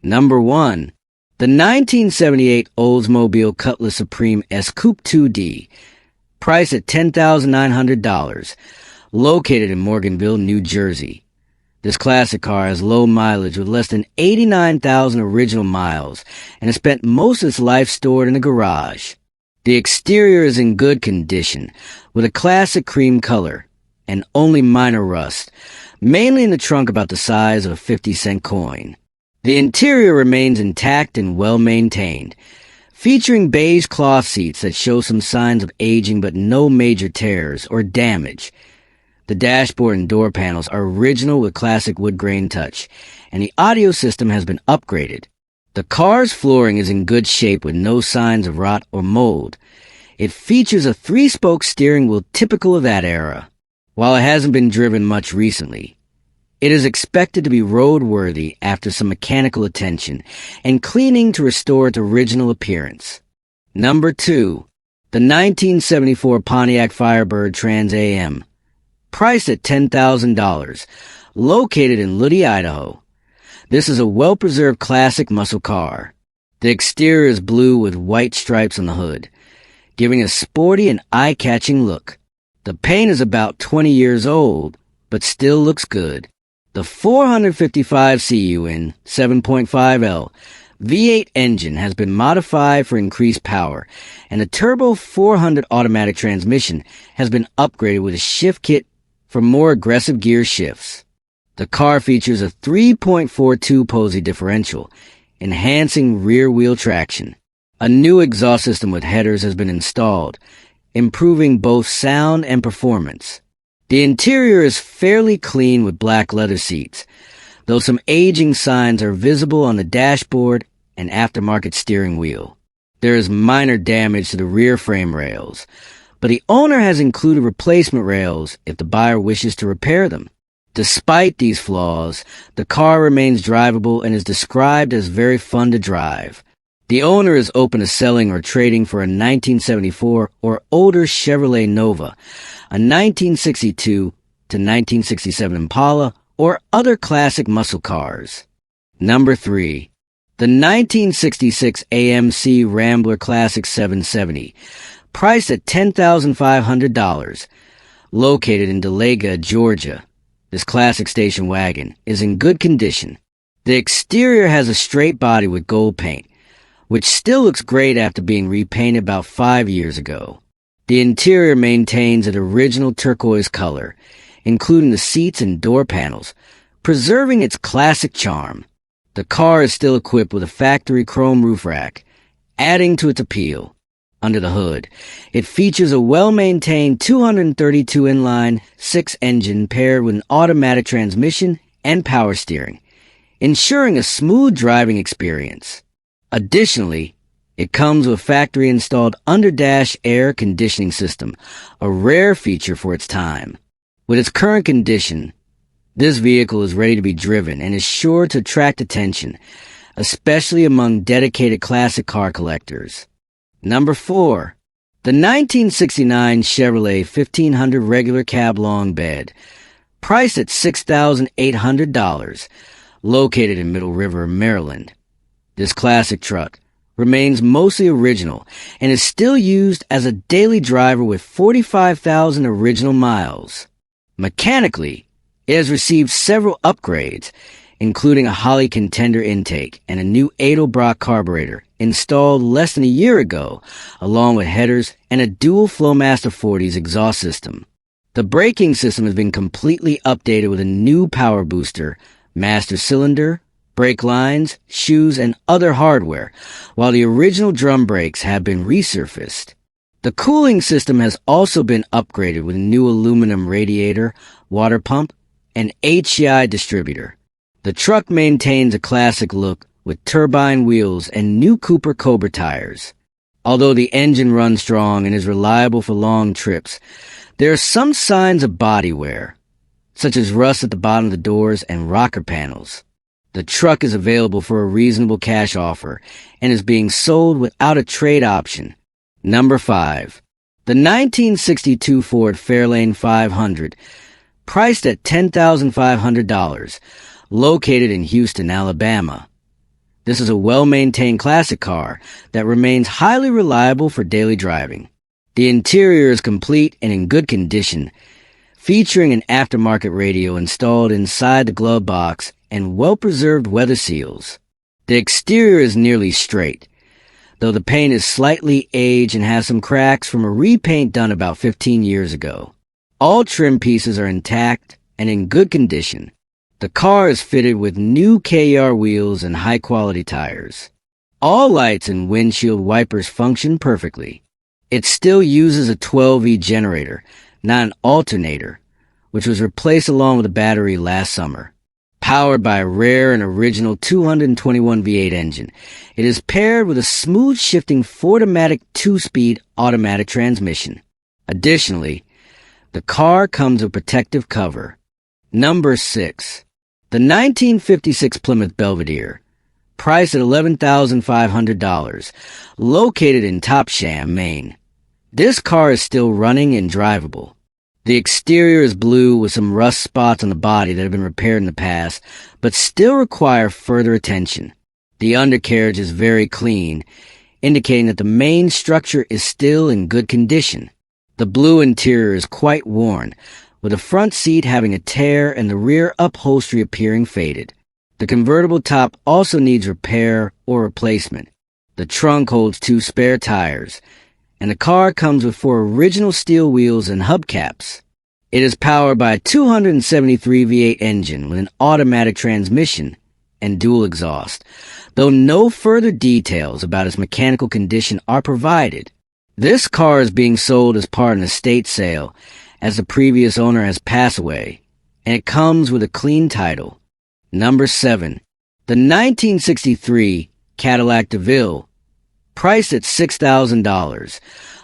Number 1. The 1978 Oldsmobile Cutlass Supreme S Coupe 2D, priced at $10,900, located in Morganville, New Jersey. This classic car has low mileage with less than 89,000 original miles and has spent most of its life stored in a garage. The exterior is in good condition, with a classic cream color and only minor rust, mainly in the trunk about the size of a 50-cent coin. The interior remains intact and well-maintained, featuring beige cloth seats that show some signs of aging but no major tears or damage. The dashboard and door panels are original with classic wood grain touch, and the audio system has been upgraded. The car's flooring is in good shape with no signs of rot or mold. It features a 3-spoke steering wheel typical of that era. While it hasn't been driven much recently, it is expected to be roadworthy after some mechanical attention and cleaning to restore its original appearance. Number 2. The 1974 Pontiac Firebird Trans Am, priced at $10,000, located in Luddy, Idaho. This is a well-preserved classic muscle car. The exterior is blue with white stripes on the hood, giving a sporty and eye-catching look. The paint is about 20 years old, but still looks good. The 455 CUN 7.5L V8 engine has been modified for increased power, and the Turbo 400 automatic transmission has been upgraded with a shift kit for more aggressive gear shifts. The car features a 3.42 Posey differential, enhancing rear-wheel traction. A new exhaust system with headers has been installed, improving both sound and performance. The interior is fairly clean with black leather seats, though some aging signs are visible on the dashboard and aftermarket steering wheel. There is minor damage to the rear frame rails, but the owner has included replacement rails if the buyer wishes to repair them. Despite these flaws, the car remains drivable and is described as very fun to drive. The owner is open to selling or trading for a 1974 or older Chevrolet Nova, a 1962 to 1967 Impala, or other classic muscle cars. Number 3. The 1966 AMC Rambler Classic 770, priced at $10,500, located in Delega, Georgia. This classic station wagon is in good condition. The exterior has a straight body with gold paint, which still looks great after being repainted about 5 years ago. The interior maintains an original turquoise color, including the seats and door panels, preserving its classic charm. The car is still equipped with a factory chrome roof rack, adding to its appeal. Under the hood, it features a well-maintained 232 inline 6 engine paired with an automatic transmission and power steering, ensuring a smooth driving experience. Additionally, it comes with a factory-installed under-dash air conditioning system, a rare feature for its time. With its current condition, this vehicle is ready to be driven and is sure to attract attention, especially among dedicated classic car collectors. Number 4. The 1969 Chevrolet 1500 regular cab long bed, priced at $6,800, located in Middle River, Maryland. This classic truck remains mostly original and is still used as a daily driver with 45,000 original miles. Mechanically, it has received several upgrades, including a Holley Contender intake and a new Edelbrock carburetor installed less than a year ago, along with headers and a dual Flowmaster 40s exhaust system. The braking system has been completely updated with a new power booster, master cylinder, brake lines, shoes, and other hardware, while the original drum brakes have been resurfaced. The cooling system has also been upgraded with a new aluminum radiator, water pump, and HCI distributor. The truck maintains a classic look with turbine wheels and new Cooper Cobra tires. Although the engine runs strong and is reliable for long trips, there are some signs of body wear, such as rust at the bottom of the doors and rocker panels. The truck is available for a reasonable cash offer and is being sold without a trade option. Number 5. The 1962 Ford Fairlane 500, priced at $10,500, located in Houston, Alabama. This is a well-maintained classic car that remains highly reliable for daily driving. The interior is complete and in good condition, featuring an aftermarket radio installed inside the glove box and well-preserved weather seals. The exterior is nearly straight, though the paint is slightly aged and has some cracks from a repaint done about 15 years ago. All trim pieces are intact and in good condition. The car is fitted with new KR wheels and high-quality tires. All lights and windshield wipers function perfectly. It still uses a 12V generator, not an alternator, which was replaced along with the battery last summer. Powered by a rare and original 221 V8 engine, it is paired with a smooth-shifting Ford-O-Matic 2-speed automatic transmission. Additionally, the car comes with protective cover. Number 6. The 1956 Plymouth Belvedere, priced at $11,500, located in Topsham, Maine. This car is still running and drivable. The exterior is blue with some rust spots on the body that have been repaired in the past, but still require further attention. The undercarriage is very clean, indicating that the main structure is still in good condition. The blue interior is quite worn, with the front seat having a tear and the rear upholstery appearing faded. The convertible top also needs repair or replacement. The trunk holds 2 spare tires, and the car comes with 4 original steel wheels and hubcaps. It is powered by a 273 V8 engine with an automatic transmission and dual exhaust, though no further details about its mechanical condition are provided. This car is being sold as part of an estate sale, as the previous owner has passed away, and it comes with a clean title. Number 7. The 1963 Cadillac DeVille, priced at $6,000,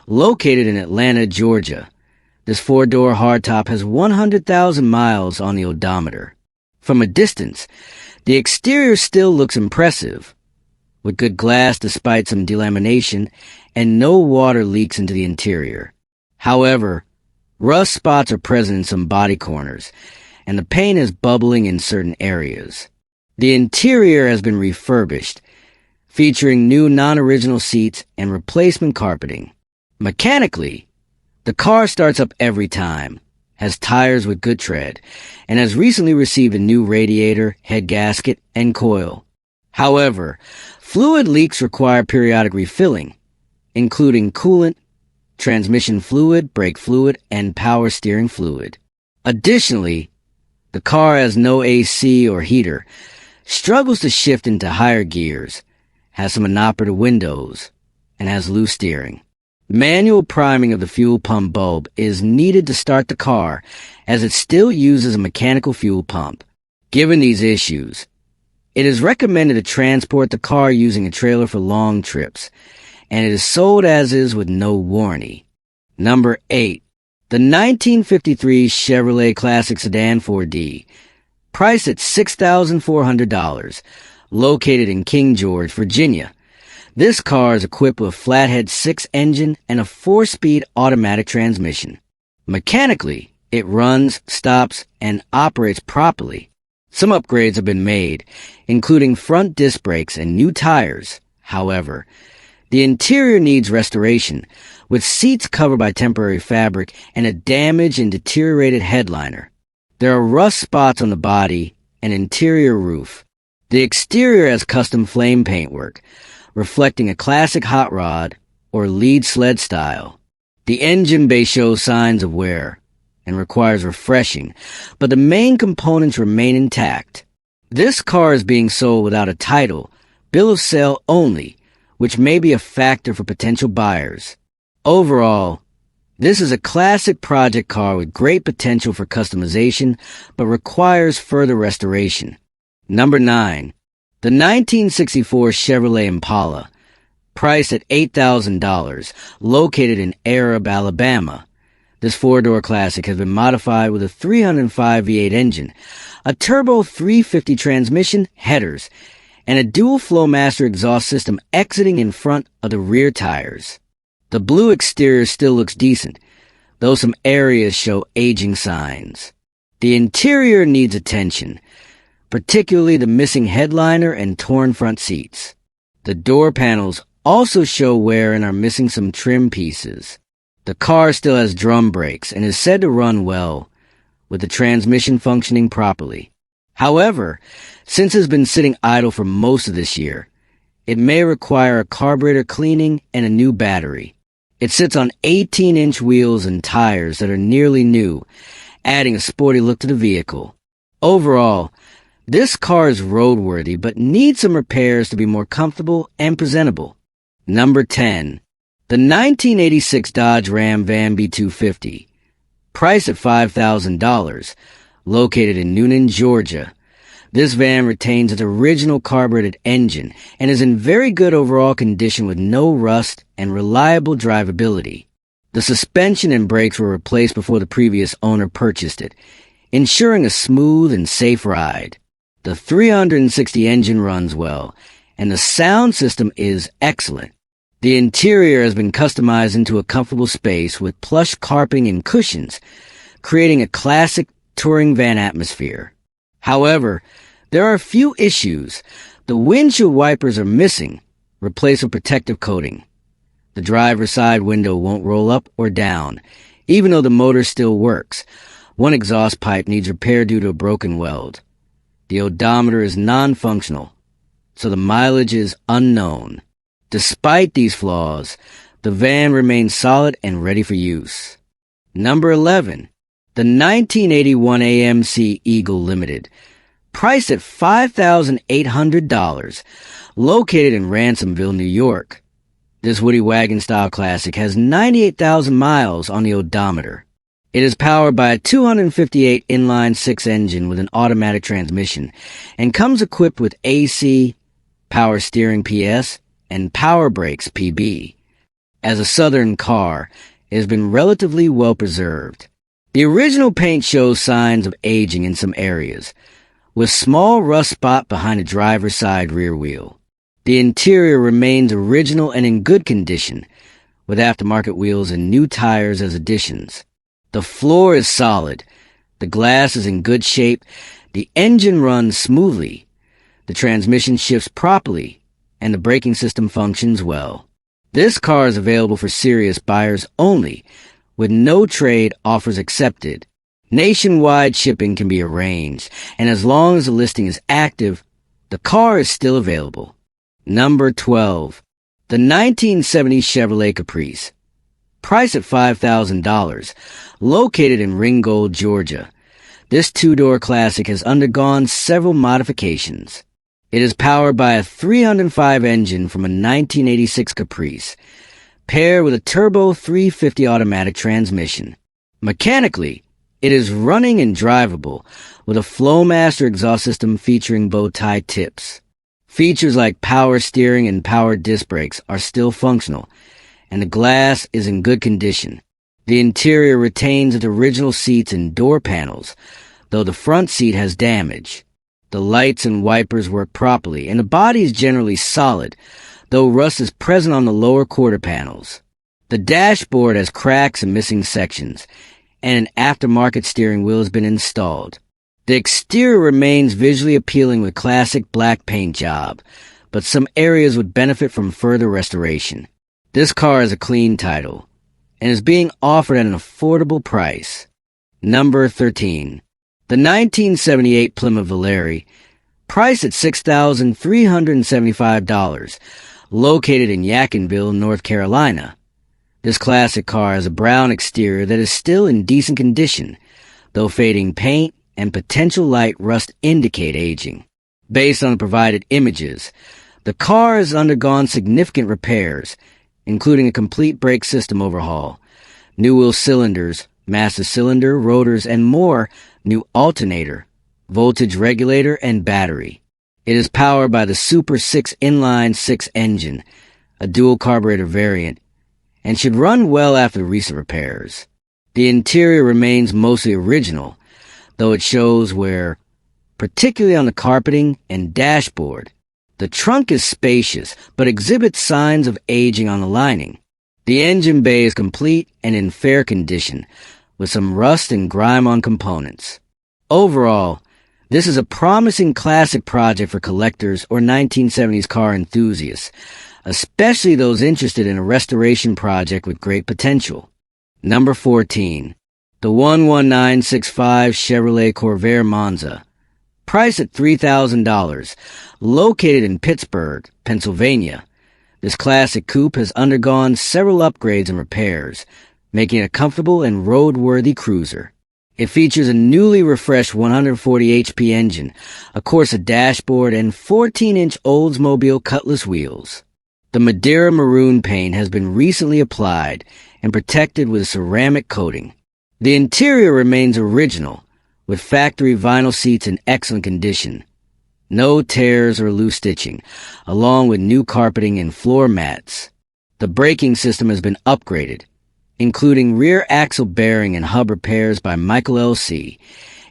located in Atlanta, Georgia. This 4-door hardtop has 100,000 miles on the odometer. From a distance, the exterior still looks impressive, with good glass despite some delamination and no water leaks into the interior. However, rust spots are present in some body corners, and the paint is bubbling in certain areas. The interior has been refurbished, featuring new non-original seats and replacement carpeting. Mechanically, the car starts up every time, has tires with good tread, and has recently received a new radiator, head gasket, and coil. However, fluid leaks require periodic refilling, including coolant, transmission fluid, brake fluid, and power steering fluid. Additionally, the car has no AC or heater, struggles to shift into higher gears, has some inoperative windows, and has loose steering. Manual priming of the fuel pump bulb is needed to start the car, as it still uses a mechanical fuel pump. Given these issues, it is recommended to transport the car using a trailer for long trips, and it is sold as is with no warranty. Number 8. The 1953 Chevrolet Classic Sedan 4D, priced at $6,400, located in King George, Virginia. This car is equipped with a Flathead 6 engine and a 4-speed automatic transmission. Mechanically, it runs, stops, and operates properly. Some upgrades have been made, including front disc brakes and new tires. However, the interior needs restoration, with seats covered by temporary fabric and a damaged and deteriorated headliner. There are rust spots on the body and interior roof. The exterior has custom flame paintwork, reflecting a classic hot rod or lead sled style. The engine bay shows signs of wear and requires refreshing, but the main components remain intact. This car is being sold without a title, bill of sale only, which may be a factor for potential buyers. Overall, this is a classic project car with great potential for customization, but requires further restoration. Number 9. The 1964 Chevrolet Impala, priced at $8,000, located in Arab, Alabama. This 4-door classic has been modified with a 305 V8 engine, a turbo 350 transmission, headers, and a dual Flowmaster exhaust system exiting in front of the rear tires. The blue exterior still looks decent, though some areas show aging signs. The interior needs attention, particularly the missing headliner and torn front seats. The door panels also show wear and are missing some trim pieces. The car still has drum brakes and is said to run well, with the transmission functioning properly. However, since it's been sitting idle for most of this year, it may require a carburetor cleaning and a new battery. It sits on 18-inch wheels and tires that are nearly new, adding a sporty look to the vehicle. Overall, this car is roadworthy but needs some repairs to be more comfortable and presentable. Number 10. The 1986 Dodge Ram Van B250. Priced at $5,000. Located in Newnan, Georgia. This van retains its original carbureted engine and is in very good overall condition with no rust and reliable drivability. The suspension and brakes were replaced before the previous owner purchased it, ensuring a smooth and safe ride. The 360 engine runs well, and the sound system is excellent. The interior has been customized into a comfortable space with plush carpeting and cushions, creating a classic touring van atmosphere. However, there are a few issues. The windshield wipers are missing, replaced with protective coating. The driver's side window won't roll up or down, even though the motor still works. One exhaust pipe needs repair due to a broken weld. The odometer is non-functional, so the mileage is unknown. Despite these flaws, the van remains solid and ready for use. Number 11. The 1981 AMC Eagle Limited. Priced at $5,800. Located in Ransomville, New York. This Woody Wagon-style classic has 98,000 miles on the odometer. It is powered by a 258 inline-six engine with an automatic transmission and comes equipped with AC, power steering PS, and power brakes PB. As a southern car, it has been relatively well preserved. The original paint shows signs of aging in some areas, with small rust spot behind the driver's side rear wheel. The interior remains original and in good condition, with aftermarket wheels and new tires as additions. The floor is solid, the glass is in good shape, the engine runs smoothly, the transmission shifts properly, and the braking system functions well. This car is available for serious buyers only, with no trade offers accepted. Nationwide shipping can be arranged, and as long as the listing is active, the car is still available. Number 12. The 1970 Chevrolet Caprice. Priced at $5,000. Located in Ringgold, Georgia. This two-door classic has undergone several modifications. It is powered by a 305 engine from a 1986 Caprice, paired with a turbo 350 automatic transmission. Mechanically, it is running and drivable, with a Flowmaster exhaust system featuring bow-tie tips. Features like power steering and power disc brakes are still functional, and the glass is in good condition. The interior retains its original seats and door panels, though the front seat has damage. The lights and wipers work properly, and the body is generally solid, though rust is present on the lower quarter panels. The dashboard has cracks and missing sections, and an aftermarket steering wheel has been installed. The exterior remains visually appealing with classic black paint job, but some areas would benefit from further restoration. This car has a clean title, and is being offered at an affordable price. Number 13. The 1978 Plymouth Valere, priced at $6,375, located in Yadkinville, North Carolina. This classic car has a brown exterior that is still in decent condition, though fading paint and potential light rust indicate aging. Based on the provided images, the car has undergone significant repairs, including a complete brake system overhaul, new wheel cylinders, master cylinder, rotors, and more, new alternator, voltage regulator, and battery. It is powered by the Super 6 inline-six engine, a dual carburetor variant, and should run well after the recent repairs. The interior remains mostly original, though it shows wear, particularly on the carpeting and dashboard. The trunk is spacious, but exhibits signs of aging on the lining. The engine bay is complete and in fair condition, with some rust and grime on components. Overall, This is a promising classic project for collectors or 1970s car enthusiasts, especially those interested in a restoration project with great potential. Number 14. The 11965 Chevrolet Corvair Monza. Priced at $3,000. Located in Pittsburgh, Pennsylvania. This classic coupe has undergone several upgrades and repairs, making it a comfortable and roadworthy cruiser. It features a newly refreshed 140 HP engine, a Corsa dashboard, and 14-inch Oldsmobile Cutlass wheels. The Madeira maroon paint has been recently applied and protected with a ceramic coating. The interior remains original, with factory vinyl seats in excellent condition. No tears or loose stitching, along with new carpeting and floor mats. The braking system has been upgraded, including rear axle bearing and hub repairs by Michael L.C.,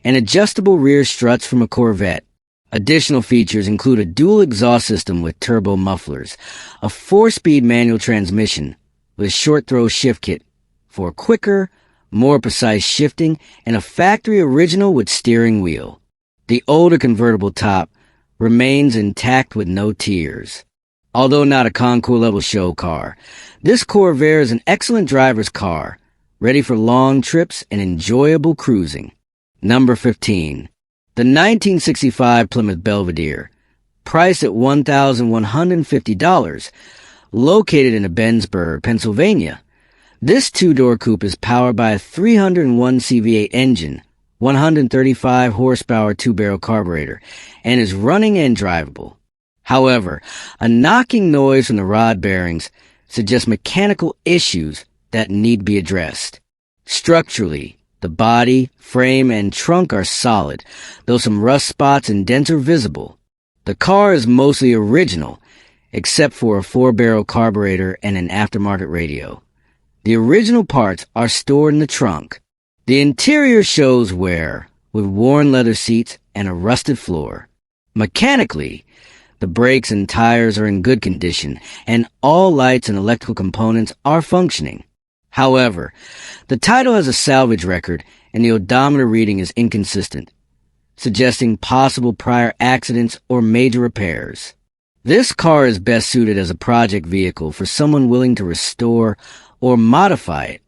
and adjustable rear struts from a Corvette. Additional features include a dual exhaust system with turbo mufflers, a 4-speed manual transmission with a short-throw shift kit for quicker, more precise shifting, and a factory original with steering wheel. The older convertible top remains intact with no tears. Although not a Concours-level show car, this Corvair is an excellent driver's car, ready for long trips and enjoyable cruising. Number 15. The 1965 Plymouth Belvedere. Priced at $1,150. Located in Ebensburg, Pennsylvania. This two-door coupe is powered by a 301 CV8 engine, 135 horsepower two-barrel carburetor, and is running and drivable. However, a knocking noise from the rod bearings suggests mechanical issues that need be addressed. Structurally, the body, frame, and trunk are solid, though some rust spots and dents are visible. The car is mostly original, except for a 4-barrel carburetor and an aftermarket radio. The original parts are stored in the trunk. The interior shows wear, with worn leather seats and a rusted floor. Mechanically, the brakes and tires are in good condition, and all lights and electrical components are functioning. However, the title has a salvage record, and the odometer reading is inconsistent, suggesting possible prior accidents or major repairs. This car is best suited as a project vehicle for someone willing to restore or modify it